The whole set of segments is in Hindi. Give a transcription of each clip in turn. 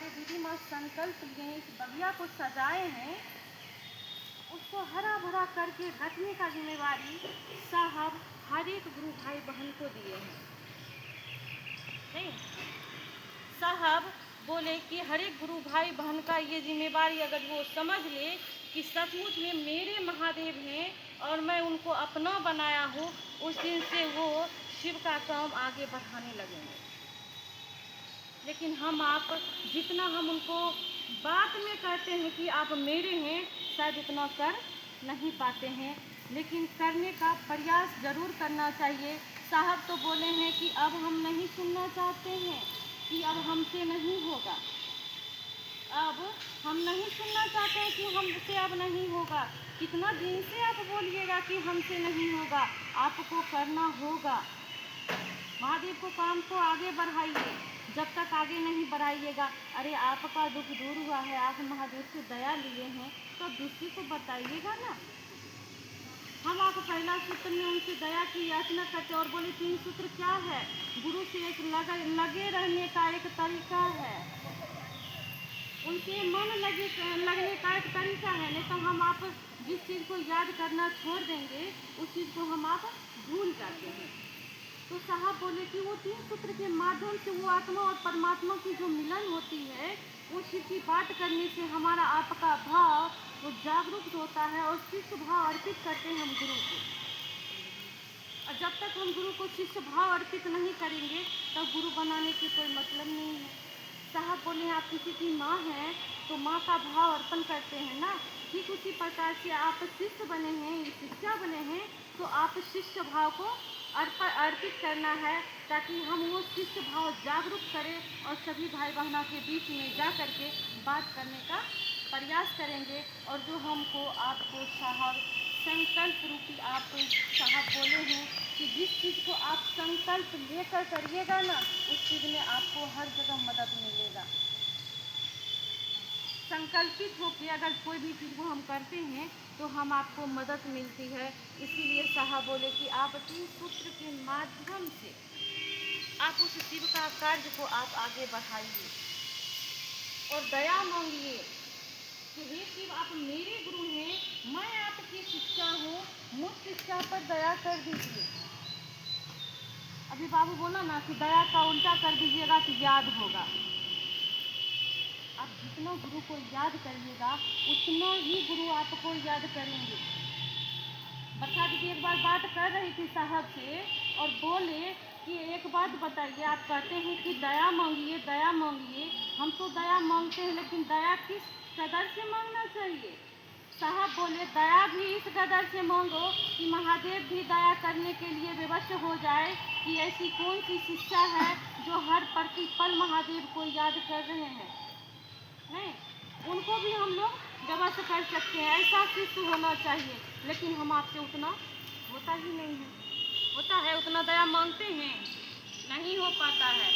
हमारे दीदी माँ संकल्प लिए इस बगिया को सजाए हैं, उसको हरा भरा करके रखने का जिम्मेवारी साहब हर एक गुरु भाई बहन को दिए हैं। नहीं, साहब बोले कि हर एक गुरु भाई बहन का ये जिम्मेवारी अगर वो समझ ले कि सचमुच में मेरे महादेव हैं और मैं उनको अपना बनाया हूँ, उस दिन से वो शिव का काम आगे बढ़ाने लगेंगे। लेकिन हम आप जितना हम उनको बात में कहते हैं कि आप मेरे हैं, शायद उतना कर नहीं पाते हैं, लेकिन करने का प्रयास ज़रूर करना चाहिए। साहब तो बोले हैं कि अब हम नहीं सुनना चाहते हैं कि अब हमसे नहीं होगा, अब हम नहीं सुनना चाहते हैं कि हमसे अब नहीं होगा। कितना दिन से आप बोलिएगा कि हमसे नहीं होगा, आपको करना होगा। महादेव को काम को आगे बढ़ाइए, जब तक आगे नहीं बढ़ाइएगा। अरे आपका दुख दूर हुआ है, आप महादेव से दया लिए हैं, तो दूसरे को बताइएगा ना। हम आप पहला सूत्र में उनसे दया की याचना करते और बोले 3 सूत्र क्या है? गुरु से एक लगे रहने का एक तरीका है, उनसे मन लगने का एक तरीका है। नहीं तो हम आप जिस चीज़ को याद करना छोड़ देंगे, उस चीज़ को हम आप भूल जाते हैं। तो साहब बोले कि वो 3 सूत्र के माध्यम से वो आत्मा और परमात्मा की जो मिलन होती है, वो शिव की बात करने से हमारा आपका भाव वो जागरूक होता है और शिष्य भाव अर्पित करते हैं हम गुरु को। और जब तक हम गुरु को शिष्य भाव अर्पित नहीं करेंगे, तब गुरु बनाने की कोई मतलब नहीं है। साहब बोले आप किसी की माँ हैं तो माँ का भाव अर्पण करते हैं ना, ठीक उसी प्रकार से आप शिष्य बने हैं, शिष्या बने हैं, तो आप शिष्य भाव को अर्पित करना है, ताकि हम वो शिष्य भाव जागरूक करें और सभी भाई बहनों के बीच में जा कर के बात करने का प्रयास करेंगे। और जो हमको आपको साहब संकल्प रूपी आप साहब बोले हैं कि जिस चीज़ को आप संकल्प लेकर करिएगा ना, उस चीज़ में आपको हर जगह मदद मिलेगा। संकल्पित होकर अगर कोई भी चीज़ को हम करते हैं तो हम आपको मदद मिलती है। इसीलिए साहब बोले कि आप 3 सूत्र के माध्यम से आप उस शिव का कार्य को आप आगे बढ़ाइए और दया मांगिए कि हे शिव आप मेरे गुरु हैं, मैं आपकी शिष्या हूँ, मुझ शिष्या पर दया कर दीजिए। अभी बाबू बोला ना कि दया का उल्टा कर दीजिएगा तो याद होगा। आप जितना गुरु को याद करिएगा उतना ही गुरु आपको याद करेंगे। बच्चा दीदी एक बार बात कर रही थी साहब से और बोले कि एक बात बताइए, आप कहते हैं कि दया मांगिए दया मांगिए, हम तो दया मांगते हैं, लेकिन दया किस कदर से मांगना चाहिए? साहब बोले दया भी इस कदर से मांगो कि महादेव भी दया करने के लिए विवश हो जाए कि ऐसी कौन सी शिष्या है जो हर प्रतिपल महादेव को याद कर रहे हैं। नहीं, उनको भी हम लोग विवश कर सकते हैं, ऐसा शिष्य होना चाहिए। लेकिन हम आपसे उतना होता ही नहीं है। होता है उतना दया मांगते हैं, नहीं हो पाता है।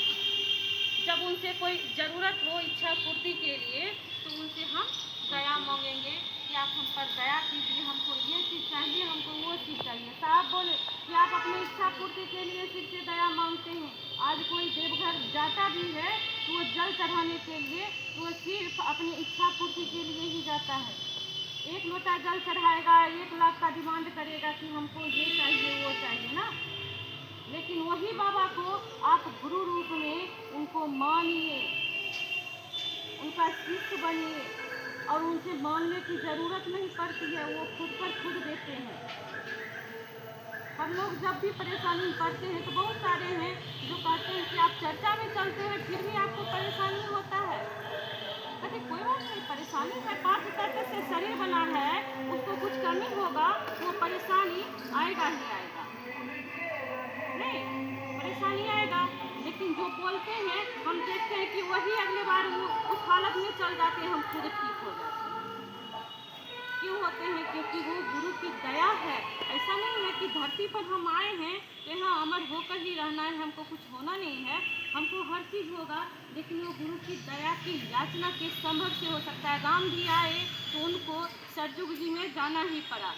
जब उनसे कोई ज़रूरत हो इच्छा पूर्ति के लिए तो उनसे हम दया मांगेंगे कि आप हम पर दया कीजिए, हमको ये चीज़ चाहिए, हमको वो चीज़ चाहिए। साहब बोले कि आप अपनी इच्छा पूर्ति के लिए सिर से दया मांगते हैं। आज कोई देवघर जाता भी है तो वो जल चढ़ाने के लिए वो सिर्फ अपनी इच्छा पूर्ति के लिए ही जाता है। 1 लोटा जल चढ़ाएगा, 1 लाख का डिमांड करेगा कि हमको ये चाहिए वो चाहिए ना। लेकिन वही बाबा को आप गुरु रूप में उनको मानिए, उनका शिष्य बनिए और उनसे मांगने की ज़रूरत नहीं पड़ती है, वो खुद पर खुद देते हैं। हम लोग जब भी परेशानी में पड़ते हैं तो बहुत सारे हैं जो कहते हैं कि आप चर्चा में चलते हैं फिर भी आपको परेशानी होता है। कहते कोई बात नहीं, परेशानी है, 5 तत्व से शरीर बना है, उसको कुछ कमी होगा वो परेशानी आएगा ही आएगा। नहीं, परेशानी आएगा, लेकिन जो बोलते हैं हम देखते हैं कि वही अगले बार वो उस हालत में चल जाते हैं, हम खुद ठीक हो जाते हैं। क्यों होते हैं? क्योंकि वो गुरु की दया है। ऐसा नहीं है कि धरती पर हम आए हैं कि हाँ अमर होकर ही रहना है, हमको कुछ होना नहीं है, हमको हर चीज़ होगा, लेकिन वो गुरु की दया की याचना के संभव से हो सकता है। राम जी आए तो उनको सरजुग जी में जाना ही पड़ा,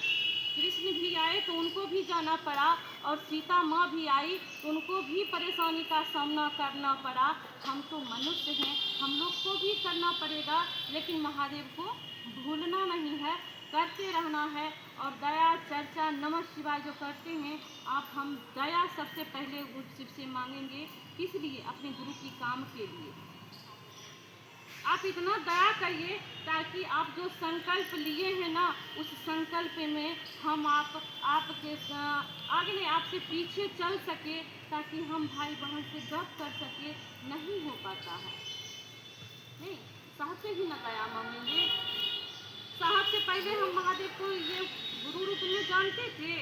कृष्ण भी आए तो उनको भी जाना पड़ा, और सीता माँ भी आई तो उनको भी परेशानी का सामना करना पड़ा। हम तो मनुष्य हैं, हम लोग को भी करना पड़ेगा, लेकिन महादेव को भूलना नहीं है, करते रहना है। और दया चर्चा नमः शिवाय जो करते हैं आप, हम दया सबसे पहले उस शिव से मांगेंगे। किस लिए? अपने गुरु की काम के लिए। आप इतना दया करिए ताकि आप जो संकल्प लिए हैं ना, उस संकल्प में हम आपके आगे नहीं, आपसे पीछे चल सके, ताकि हम भाई बहन से गप कर सके। नहीं हो पाता है, नहीं साहब से ही न दया मांगेंगे। साहब से पहले हम महादेव को ये गुरु रूप में जानते थे?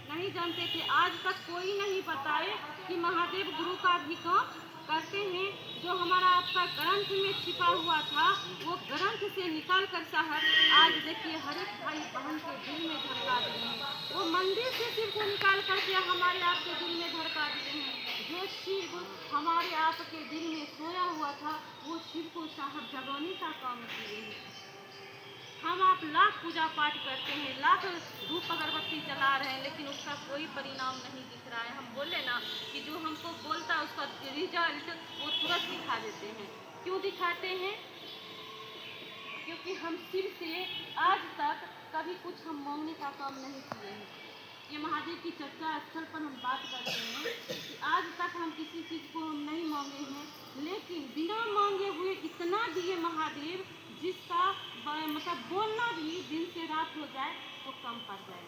नहीं जानते थे। आज तक कोई नहीं बताए कि महादेव गुरु का भी काम करते हैं। जो हमारा आपका ग्रंथ में छिपा हुआ था, वो ग्रंथ से निकाल कर साहब आज देखिए हर एक भाई बहन के दिल में धड़का दिए हैं। वो मंदिर से शिव को निकाल करके हमारे आपके दिल में धड़का दिए हैं। जो शिव हमारे आपके दिल में सोया हुआ था, वो शिव को साहब जगाने का काम किए हैं। हम आप लाख पूजा पाठ करते हैं, लाख धूप अगरबत्ती जला रहे हैं, लेकिन उसका कोई परिणाम नहीं दिख रहा है। हम बोले ना कि जो हमको बोलता है उसका रिजल्ट वो तुरंत दिखा देते हैं। क्यों दिखाते हैं? क्योंकि हम शिव से आज तक कभी कुछ हम मांगने का काम नहीं किए हैं। ये महादेव की चर्चा स्थल पर हम बात करते हैं कि आज तक हम किसी चीज़ को हम नहीं मांगे हैं, लेकिन बिना मांगे हुए इतना दिए महादेव, जिसका मतलब बोलना भी दिन से रात हो जाए तो कम पड़ जाए।